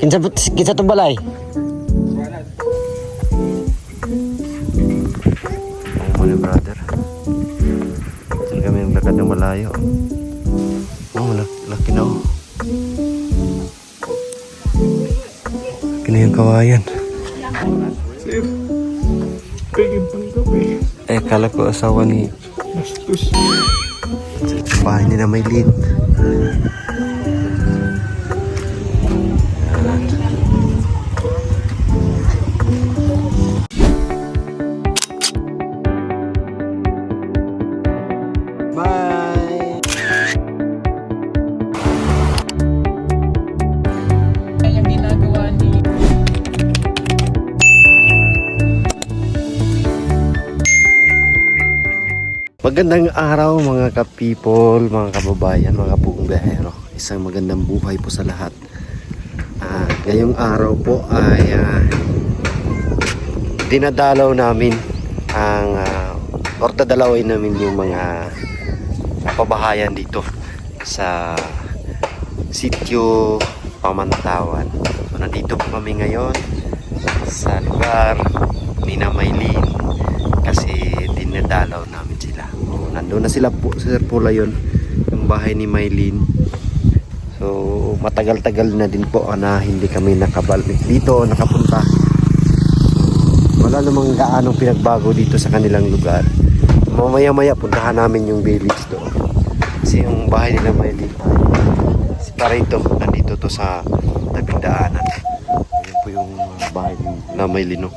Kinsa to balay? Oh, mga brother. Saan kami yung lakad ng malayo. Oh, laki na oh. Laki na yung kawayan. Sir, pwede pang gabi. Kala ko asawa ni Bastos. bahay niya na may lead. Bye! Ang ginagawa ni... Magandang araw mga ka-people, mga kababayan, mga buong biyahero. Isang magandang buhay po sa lahat. Ngayong araw po ay dinadalaw namin ang or dadalawin namin yung mga pabahayan dito sa sitio Pamantawan. So nandito po kami ngayon sa lugar ni Maylin kasi dinadalaw namin sila. Nandun na sila po, Sir Pula yun, yung bahay ni Maylin. So matagal-tagal na din po na hindi kami nakabalik dito, nakapunta. Wala namang gaanong pinagbago dito sa kanilang lugar. Mamaya-maya puntahan namin yung village doon. Kasi yung bahay nila Maylin si Parito, nandito to sa tabing daanan. Ayan po yung bahay nila Maylin, no?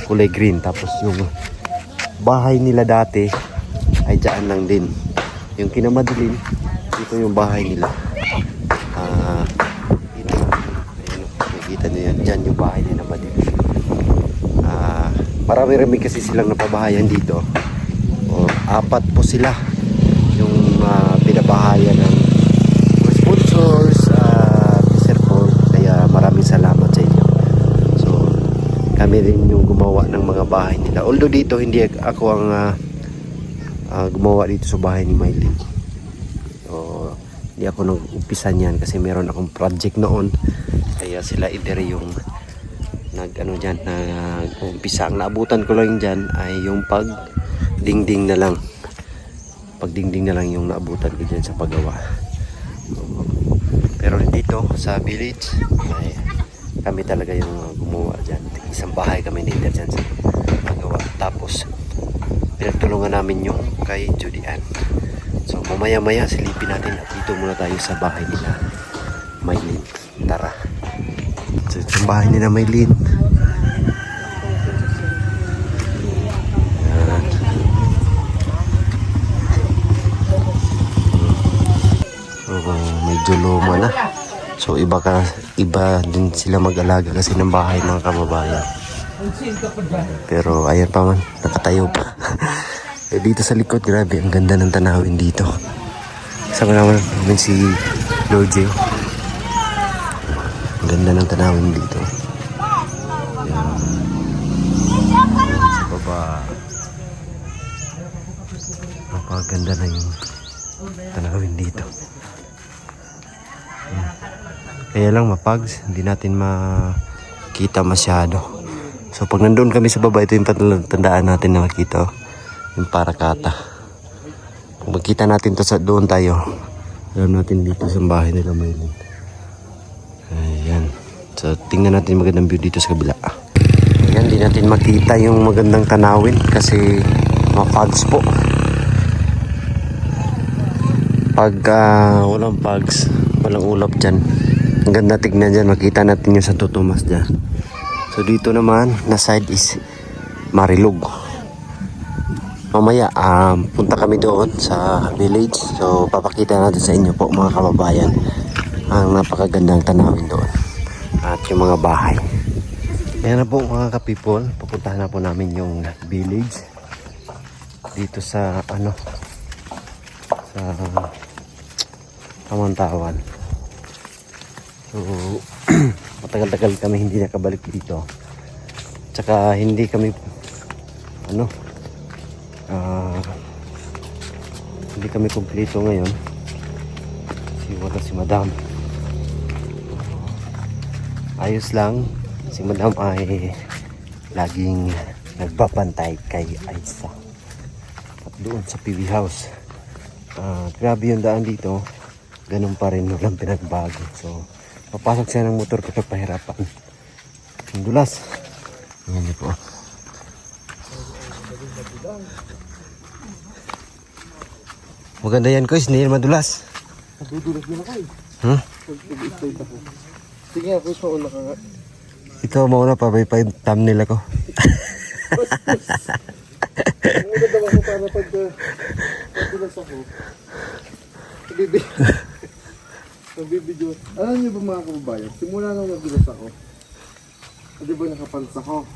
Kulay green. Tapos yung bahay nila dati ay dyan lang din. Yung kinamadilim, dito yung bahay nila. Dito, ayun, nakikita nyo yan. Dyan yung bahay nila madilim. Marami-rami kasi silang napabahayan dito. Apat po sila yung pinabahayan ng sponsors Sir Paul. Kaya maraming salamat sa inyo. So kami rin yung gumawa ng mga bahay nila. Although dito hindi ako ang gumawa dito sa bahay ni Maylin. So hindi ako nag-umpisa niyan kasi meron akong project noon. Kaya sila either yung nag-umpisa. Ang naabutan ko lang dyan ay yung pagdingding na lang. Pagdingding na lang yung naabutan ko dyan sa paggawa. Pero dito sa village ay kami talaga yung gumawa dyan. Isang bahay kami dito dyan sa paggawa. Tapos pinagtulungan namin yung kay Judy Ann. So mamaya-maya silipin natin at dito muna tayo sa bahay nila Maylin. Tara. So ito yung bahay nila Maylin. Medyo luma na. So iba din sila mag-alaga kasi ng bahay mga kababayan. Pero ayan pa man, nakatayo pa. Dito sa likod, grabe, ang ganda ng tanawin dito. Kasama naman si Lord. Ang ganda ng tanawin dito. Ayan. Sa baba. Napakaganda na yung tanawin dito. Kaya lang mapags, hindi natin makita masyado. So pag nandun kami sa baba, ito yung tandaan natin na makita, yung Parakata. Kung makita natin to sa doon tayo, alam natin dito sa bahay nila Maylin. Ayan. So tingnan natin magandang view dito sa kabila. Ayan, di natin makita yung magandang tanawin kasi mapags po. Pag walang pags, walang ulap dyan, ang ganda tignan dyan, makita natin yung Santo Tomas dyan. So dito naman na side is Marilog. Mamaya punta kami doon sa village. So papakita natin sa inyo po mga kababayan ang napakagandang tanawin doon at yung mga bahay. Ayan na po mga ka-people, pupuntahan na po namin yung village dito sa sa Pamantawan. So matagal-tagal kami hindi nakabalik dito. Tsaka hindi kami hindi kami kumpleto ngayon. Si Madam. Ayos lang. Si Madam ay laging nagbabantay kay Aisa. At doon sa PB House. Grabe yung daan dito. Ganun pa rin, walang pinagbago. So, papasok siya ng motor kapag pahirapan. Ang dulas. Ayan niyo po. Maganda yan, Kois. Hindi yan madulas. Nadudulas din ako eh. Huh? Pag-excited ako. Sige nga, push mo una ka nga. Ikaw mauna pa ba yung thumbnail ako? Ang una daw ako para pag nadulas ako. Nagbibidyo. Alam niyo ba mga kababayan, simula nung nadulas ako, di ba nakapants ako?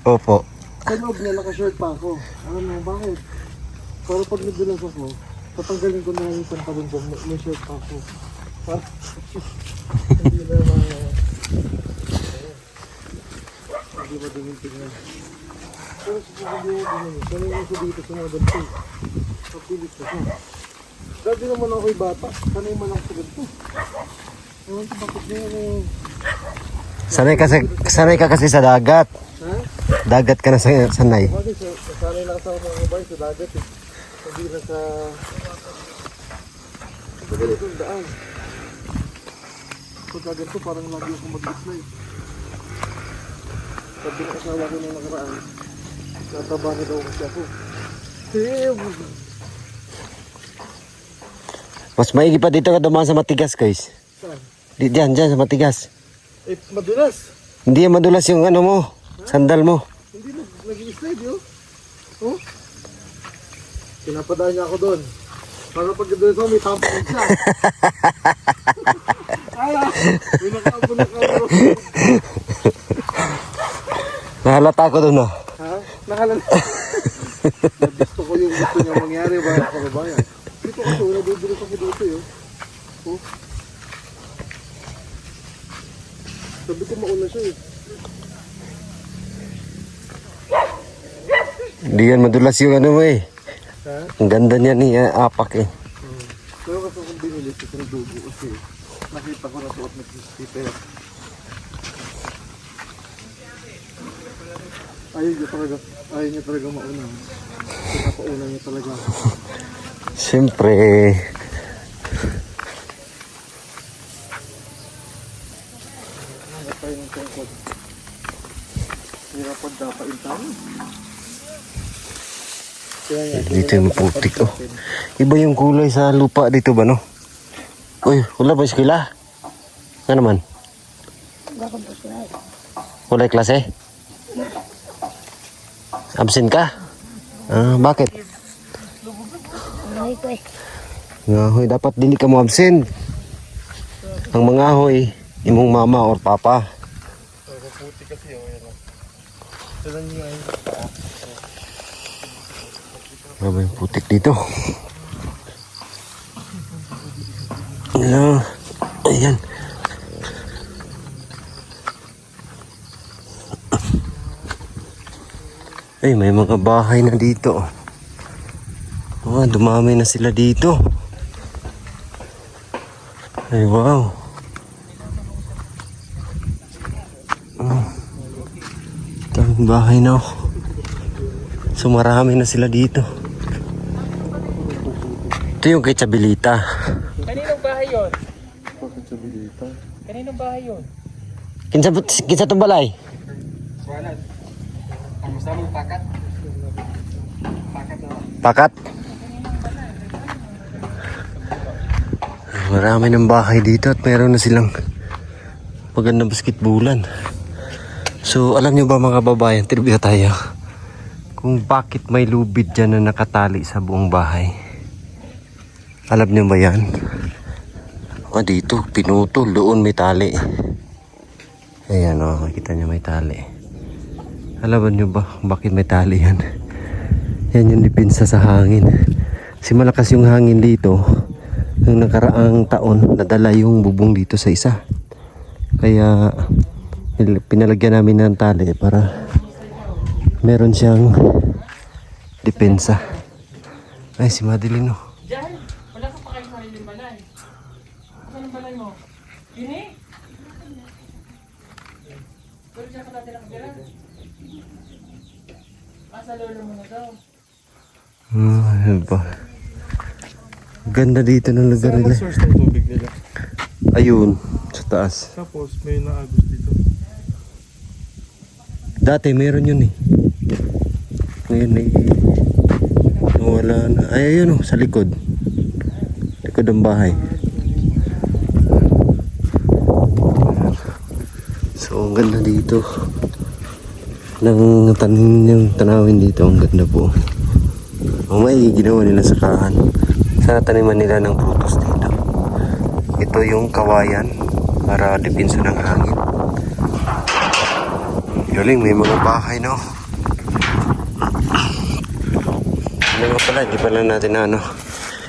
Opo. Sa loob niya, naka-shirt pa ako. Alam mo bakit? Para pag nadulas ako, tatanggalin ko na lang yung pantalon ko, may shirt pa ako. Para hindi na mga... Hindi ba din yung tingnan? Pero sa pagkakas din, sanay mo ko dito sa mga ganito. Papilit ko siya. Dati naman ako'y bata, sanay man ako sa ganito. Ewan ko bakit niya Sanay ka kasi sa dagat. Ha? Dagat ka na sanay. Bakit sanay lang sa mga babae sa dagat eh. Hindi na sa ganitong daan. Pag ganito parang lagi ako mag-slide. Sabi ng asawa ko nung nakaraan, nataba na daw kasi ako. Mas maigi pa dito ka dumaan sa matigas, guys. Saan? Diyan sa matigas. Eh, madulas. Hindi yan madulas yung ano mo, sandal mo. Hindi nag-slide yun. Oh? Pinapadaan niya ako doon. Para pag doon ako, may tampon siya. Ala! May nakaabon na ako. Nahalata ko doon, ah. Ha? Nakalala. Gusto ko yung gusto niya mangyari ba mga kababayan. Dito kasi, nadudulas ako dito yun. Oh? Sabi ko mauna siya eh. Hindi yan madulas yung ano mo eh. Ha? Ang ganda niya ni Apak eh. Pero kasi kung binili ko sa dugo kasi nakita ko na suot na sticker. Ayaw niya talaga mauna. Pinapauna niya talaga. Siyempre. Hangat tayo ng tungkod. Hirapag dapain tayo. Dito yung putik oh. Iba yung kulay sa lupa dito ba no? Uy, wala ba eskwela? Ano naman? Wala klase? Absent ka? Bakit? Ngahoy, dapat dili ka mo absent. Ang mga hoy, imong mama or papa. Puti kasi oh, yan. Tignan niyo ngayon. Grabe yung putik dito. Ano? Ayan. Ay, may mga bahay na dito. Dumami na sila dito. Ay, wow. Daming bahay na oh. So marami na sila dito. Ito yung kay Chabilita. Kaninong bahay yun? Bakit sa bilita? Kaninong bahay yun? Kinsa itong balay? Walat. Ang gusto mong pakat? Pakat na. Pakat? Marami ng bahay dito at meron na silang magandang basketbulan. So alam nyo ba mga babayan, trivia tayo, kung bakit may lubid dyan na nakatali sa buong bahay? Alam nyo ba yan? Dito, pinutol. Doon may tali. Ayan o, makikita nyo may tali. Alam nyo ba bakit may tali yan? Yan yung dipinsa sa hangin. Kasi malakas yung hangin dito. Yung nakaraang taon, nadala yung bubong dito sa isa. Kaya pinalagyan namin ng tali para meron siyang depensa. Ay, si Madeline oh. Wala ka pa kayo sariling balay. Saan ang balay mo? Yun eh? Pero siya ka dati nakatira. Sa lolo mo na daw. Ano ba? Ganda dito ng lugar Saan ang nila. source ng tubig nila? Ayun, sa taas. Tapos may naagos dito. Dati meron yun eh. Ngayon eh. Wala na. Ay, ayun oh, sa likod. Likod ng bahay. So, ang ganda dito. Nang tanin yung tanawin dito, ang ganda po. May ginawa nila sakahan. Sana taniman nila ng prutos dito. Ito yung kawayan para dipinso ng hangin. Galing, may mga bahay no. Ano nga pala, hindi pala natin ano.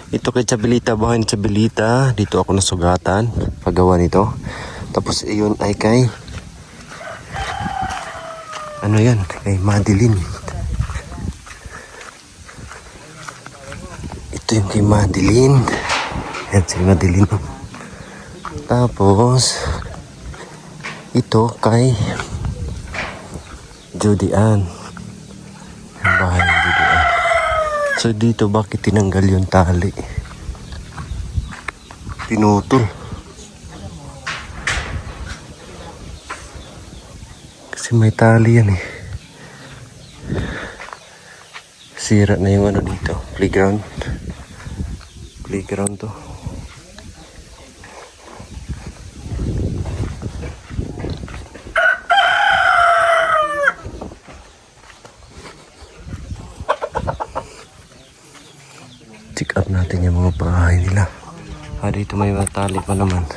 Ito kay Chabelita, bahay ni Chabelita. Dito ako nasugatan, paggawa nito. Tapos iyon ay kay ano yan, kay Madeline. Ito yung kay Madeline. Yan si Madeline. Tapos ito kay Judy Ann. Ang bahay ni Judy Ann. So dito bakit tinanggal yung tali? Pinutol. Kasi may tali yan eh. Sira na yung ano dito. Playground. Playground to. Check up natin yung mga bahay nila. Dito may mga tali pa naman.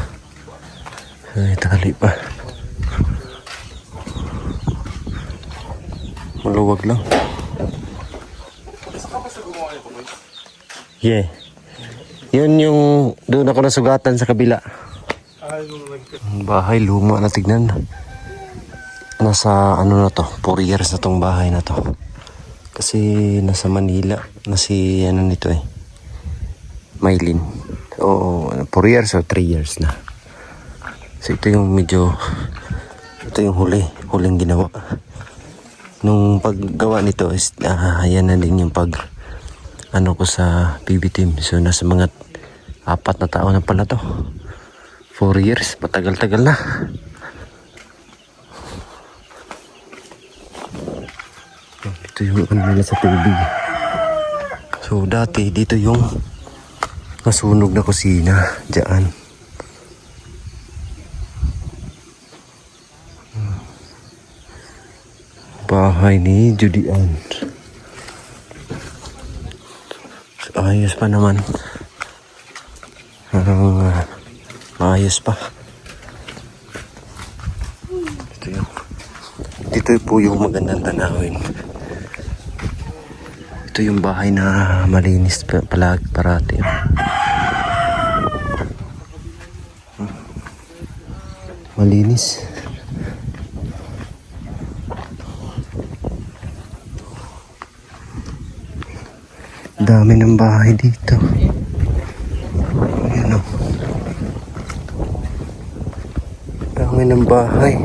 May tali pa. Maluwag lang. Yeah. Yun yung doon ako nasugatan sa kabila. Ang bahay luma na, tignan. Nasa ano na to, 4 years na tong bahay na to. Kasi nasa Manila na si ano nito eh. Maylin. Oo, 4 years o 3 years na. So ito yung medyo, ito yung huling ginawa. Nung paggawa nito is yan na din yung pag ano ko sa PB team. So nasa mga 4 na taon na pala to. 4 years, patagal-tagal na. Ito yung ano nila sa tubig. So dati dito yung nasunog na kusina dyan. Bahay ni Judy Ann. Ayos pa naman. Parang maayos pa. Dito po yung magandang tanawin. Ito yung bahay na malinis parati. Malinis. Dami ng bahay dito. Ayan o. Dami ng bahay.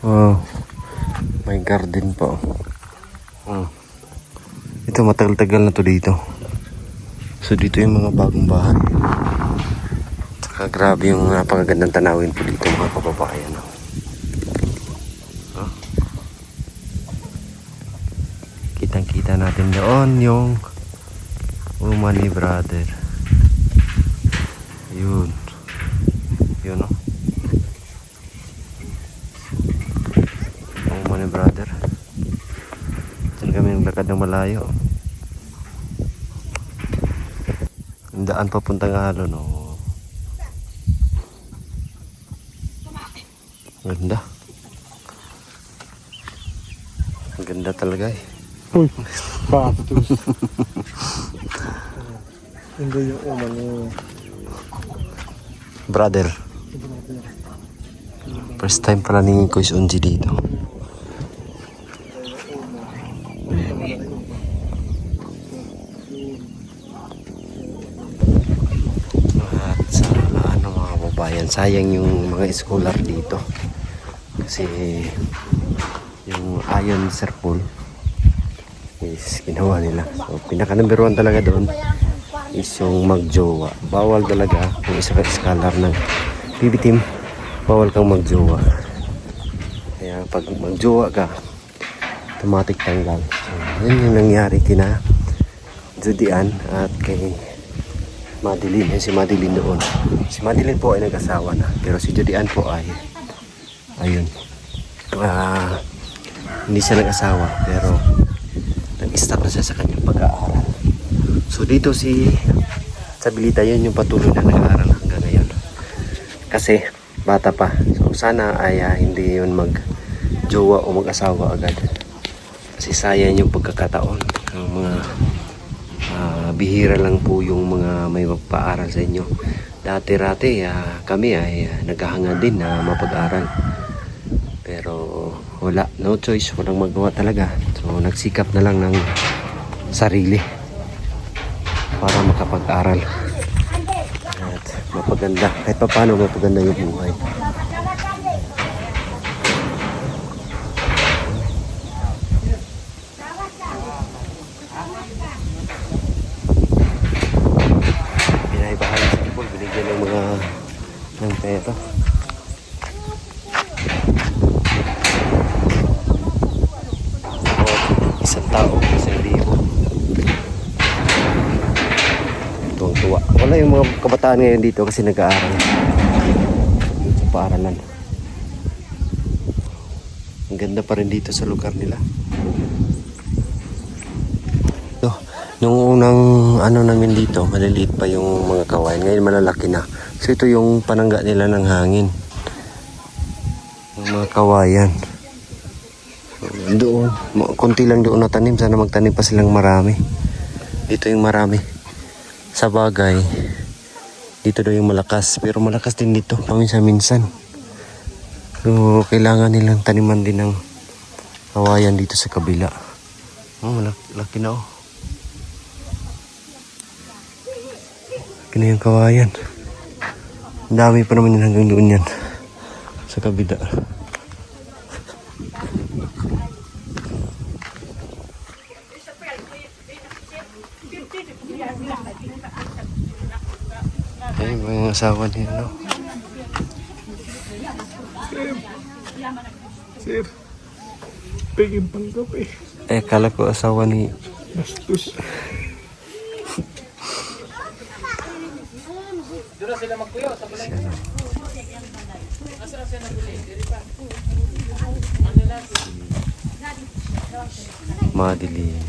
Wow. May garden pa. Ito matagal-tagal na to dito. So dito yung mga bagong bahay. Saka grabe yung napakagandang tanawin po dito mga kababayan. Kitang-kita natin doon yung uma ni brother. Yun. Yun o. Uma ni brother. Diyan kami naglakad ng malayo. Ang daan papuntang alon o. Ganda. Ang ganda talaga eh. Uy, cactus. Hindi yung uman yung... Brother. First time pala ni Kuya Unji dito. At sa ano mga kababayan. Sayang yung mga scholar dito. Kasi yung ayon Sir Paul is ginawa nila. So pinaka number 1 talaga doon is yung magjowa. Bawal talaga kung isa ka scholar ng PB team, bawal kang magjowa. Kaya pag magjowa ka, automatic tanggal. So yun yung nangyari kina Judian at kay Madeline. Si Madeline doon. Si Madeline po ay nag-asawa na. Pero si Judian po ay ayun. Hindi siya nag-asawa pero nag-stop na siya sa kanyang pag-aaral. So dito sa Bilita yun yung patuloy na nag-aaral hanggang ngayon. Kasi bata pa. So sana ay hindi yun mag-jowa o mag-asawa agad. Kasi sayang yung pagkakataon. Ang mga bihira lang po yung mga may magpaaral sa inyo. Dati-rati kami ay naghahangad din na mapag-aral. Pero wala, no choice, walang magawa talaga. So nagsikap na lang ng sarili para makapag-aral at mapaganda, kahit pa paano mapaganda yung buhay. Pinaibahan sa people, binigyan ng mga ng pera. Isang tao, 1,000. Tuwang-tuwa. Wala yung mga kabataan ngayon dito kasi nag-aaral sa paaralan. Ang ganda pa rin dito sa lugar nila. So, nung unang namin dito, maliliit pa yung mga kawayan. Ngayon malalaki na. So ito yung panangga nila ng hangin. Yung mga kawayan. Doon, konti lang doon natanim. Sana magtanim pa silang marami. Dito yung marami. Sa bagay, dito daw yung malakas. Pero malakas din dito, paminsan-minsan. So, kailangan nilang taniman din ng kawayan dito sa kabila. Oh, laki na oh. Laki na yung kawayan. Ang dami pa naman yun hanggang doon yan. Sa kabila. Ay, mga asawa niya, no? Sir, pegin pang kape. Kala ko asawa ni... Bastos. Dura sila magkuyo sa balay. Asa sila naguli? Diri pa. Ano lang? Madeline.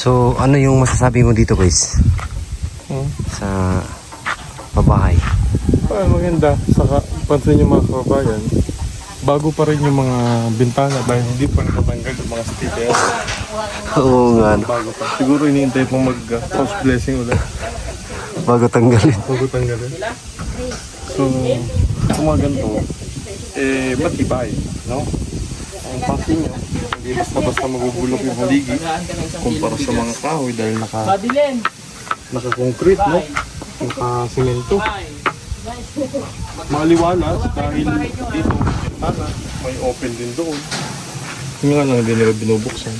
So, ano yung masasabi mo dito, guys? Sa pabahay? Maganda. Saka, pansin yung mga kababayan, bago pa rin yung mga bintana dahil hindi pa nakatanggal yung mga stickers. Oo nga, no? Bago pa. Siguro iniintay pong mag-house blessing ulit. Bago tanggalin. Bago tanggalin. So, kung mga ganito, matibay, no? Ang pansin nyo, hindi basta-basta mabubulok yung haligi kumpara sa mga kahoy dahil naka-concrete, no? Naka-semento. Maliwanag dahil dito, may open din doon. Yung nga lang hindi nila binubuksan.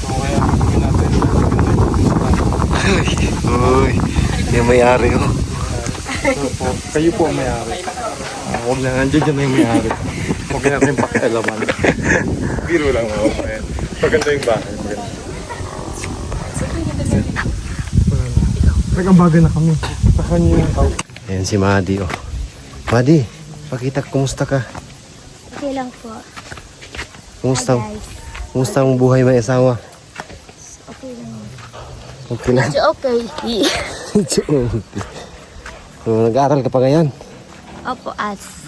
So kaya gawin natin. Uy, yung may-ari, oh. So, kayo po ang may-ari. Huwag na nandiyan dyan na yung may-ari. Huwag na natin pakialaman. Biro lang mga kapayan. Maganda yung bahay. Nag-ambaga na kami. Sa kanya yung tao. Ayan si Madi, oh. Madi, pakita kumusta ka? Okay lang po. Kumusta? Hi guys. Kumusta ang buhay may asawa? Okay lang. Okay lang. Medyo okay. So, nag-aaral ka pa ngayon? Opo, as.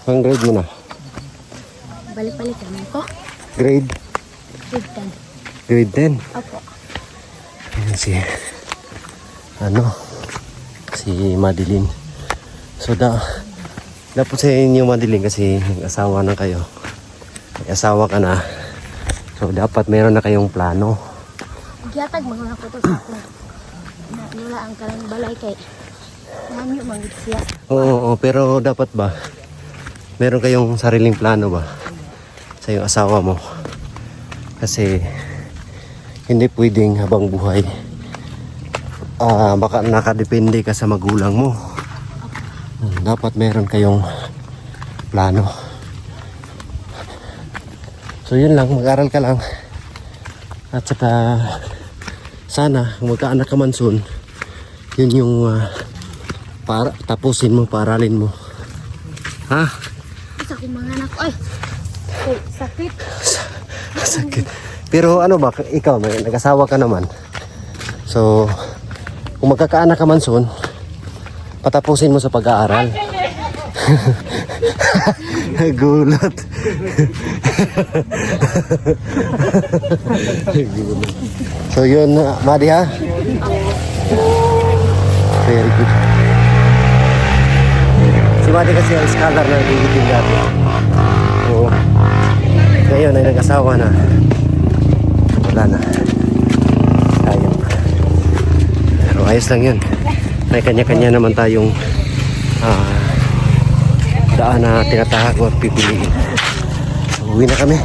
Ang grade mo na? Balik-balik kami po. Grade? Grade Grade 10? 10. Opo. Ayan si Madeline. So dapat sa inyo Madeline kasi nag-asawa na kayo. May asawa ka na. So dapat meron na kayong plano. Giyatag mga photo sa ako. Nula ang karang balay kay nanyo manggit siya. Oo, pero dapat ba meron kayong sariling plano ba sa iyong asawa mo? Kasi hindi pwedeng habang buhay baka nakadepende ka sa magulang mo. Dapat meron kayong plano. So yun lang, mag-aral ka lang. At saka sana kung magkaanak ka man soon, yun yung para tapusin mo, paaralin mo. Ha? Isa ko mga anak. Ay! Ay, sakit. Sakit. Pero ano ba, ikaw, may nag-asawa ka naman. So, kung magkakaanak ka man soon, patapusin mo sa pag-aaral. Gulat. Gulat. So yun, Madi ha? Very good. Si Madi kasi ang scholar na nagigiting dati. So, ngayon ay nag-asawa na. Wala na. Sayang. Pero ayos lang yun. May kanya-kanya naman tayong daan na tinatahak o pipiliin. So, uwi na kami.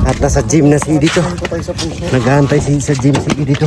At nasa gym na si Edito. Patay sa puso. Naghahantay sa gym si Edito.